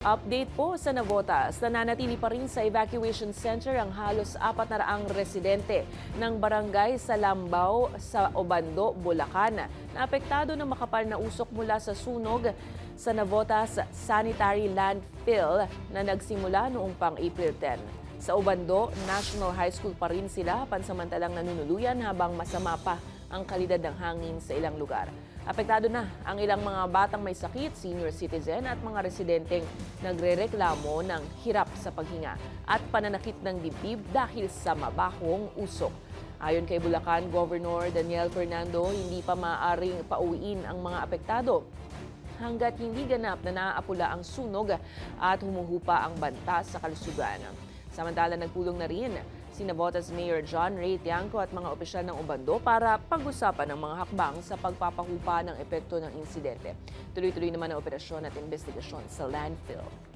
Update po sa Navotas, nananatili pa rin sa evacuation center ang halos 400 residente ng barangay sa Lambao sa Obando, Bulacan, na apektado ng makapal na usok mula sa sunog sa Navotas Sanitary Landfill na nagsimula noong pang April 10. Sa Obando, National High School pa rin sila pansamantalang nanunuluyan habang masama pa ang kalidad ng hangin sa ilang lugar. Apektado na ang ilang mga batang may sakit, senior citizen at mga residenteng nagrereklamo ng hirap sa paghinga at pananakit ng dibdib dahil sa mabahong usok. Ayon kay Bulacan Governor Daniel Fernando, hindi pa maaaring pauwiin ang mga apektado hanggat hindi ganap na naaapula ang sunog at humuhupa ang banta sa kalusugan. Samantala, nagpulong na rin si Navotas Mayor John Ray Tiangco at mga opisyal ng Obando para pag-usapan ng mga hakbang sa pagpapahupa ng epekto ng insidente. Tuloy-tuloy naman ang operasyon at investigasyon sa landfill.